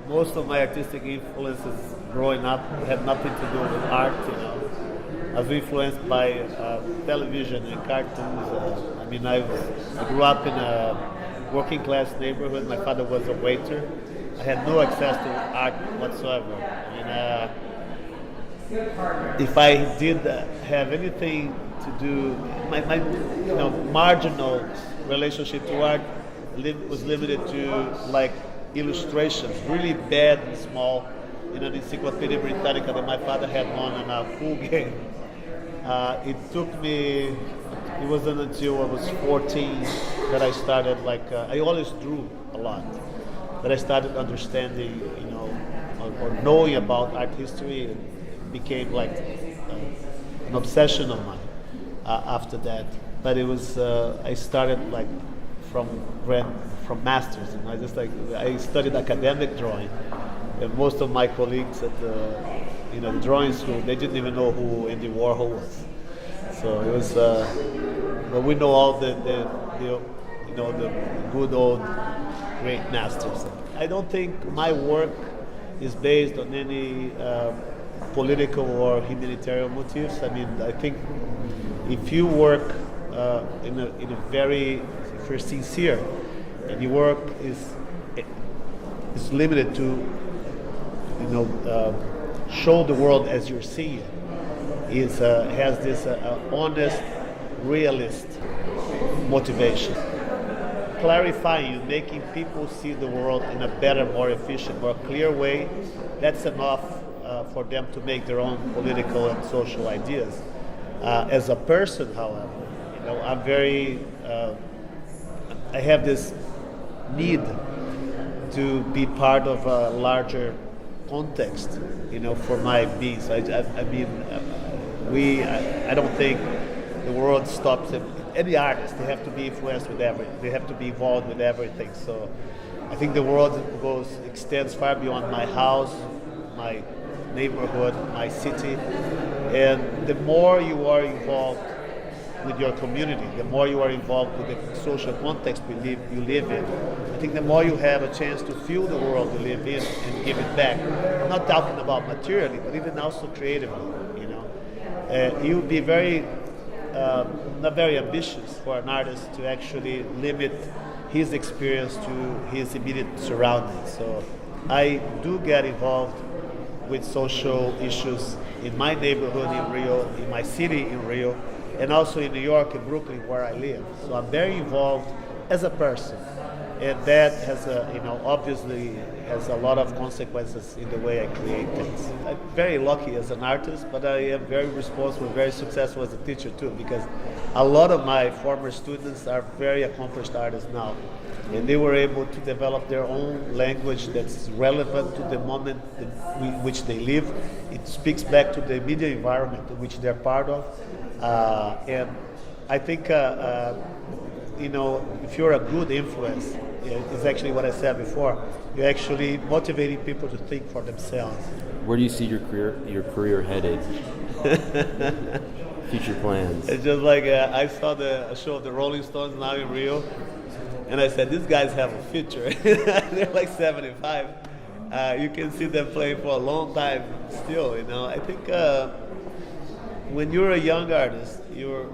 most of my artistic influences growing up had nothing to do with art. I was influenced by television and cartoons. I grew up in a working class neighborhood. My father was a waiter. I had no access to art whatsoever. If I did have anything to do, my marginal relationship to art was limited to like illustrations, really bad and small, in an Encyclopedia Britannica that my father had won in a pool game. It wasn't until I was 14 that I started, I always drew a lot, that I started understanding, or knowing about art history. It became like an obsession of mine after that. But it was, I started from masters, and I studied academic drawing. And most of my colleagues at the drawing school, they didn't even know who Andy Warhol was. So it was, but we know all the good old great masters. I don't think my work is based on any political or humanitarian motives. I think if you work if you're sincere, and your work is limited to show the world as you're seeing it, has this honest, realist motivation. Clarifying, making people see the world in a better, more efficient, more clear way, that's enough for them to make their own political and social ideas. As a person, however, I'm very, I have this need to be part of a larger context, for my being. I don't think the world stops at any artist. They have to be influenced with everything. They have to be involved with everything. So I think the world extends far beyond my house, my neighborhood, my city. And the more you are involved with your community, the more you are involved with the social context you live in, I think the more you have a chance to feel the world you live in and give it back. I'm not talking about materially, but even also creatively. You would be not very ambitious for an artist to actually limit his experience to his immediate surroundings. So I do get involved with social issues in my neighborhood in Rio, in my city in Rio, and also in New York and Brooklyn where I live. So I'm very involved as a person. And that has obviously has a lot of consequences in the way I create things. I'm very lucky as an artist, but I am very responsible, very successful as a teacher too, because a lot of my former students are very accomplished artists now. And they were able to develop their own language that's relevant to the moment in which they live. It speaks back to the media environment in which they're part of. And I think, if you're a good influence, it's actually what I said before, you're actually motivating people to think for themselves. Where do you see your career headed? Future plans? It's just like I saw a show of the Rolling Stones now in Rio, and I said, these guys have a future. They're like 75. You can see them playing for a long time still. I think when you're a young artist, you're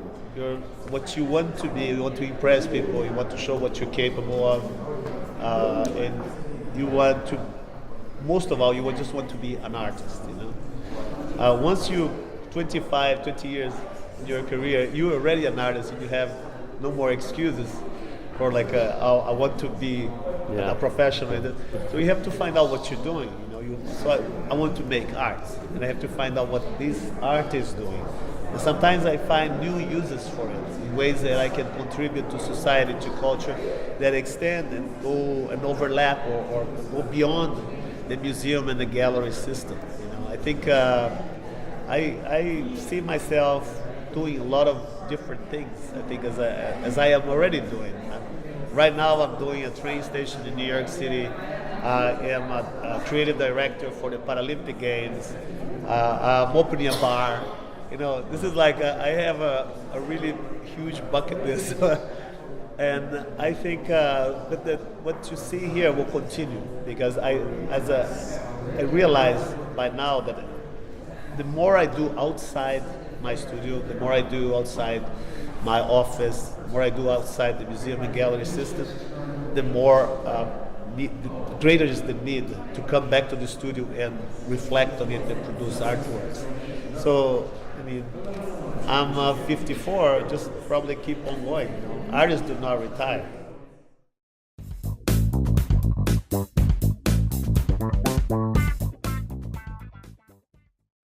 what you want to be. You want to impress people. You want to show what you're capable of, and you want to. Most of all, you just want to be an artist. Once you 25, 20 years in your career, you're already an artist, and you have no more excuses for I want to be a professional. So you have to find out what you're doing. So I want to make art, and I have to find out what this art is doing. And sometimes I find new uses for it in ways that I can contribute to society, to culture, that extend and go and overlap or go beyond the museum and the gallery system. I think I see myself doing a lot of different things. I think as I am already doing. Right now, I'm doing a train station in New York City. I am a creative director for the Paralympic Games. I'm opening a bar. This is I have a really huge bucket list. And I think that what you see here will continue because I realize by now that the more I do outside my studio, the more I do outside my office, the more I do outside the museum and gallery system, the more the greater is the need to come back to the studio and reflect on it and produce artworks. So, I mean, I'm 54, just probably keep on going. You know? Artists do not retire.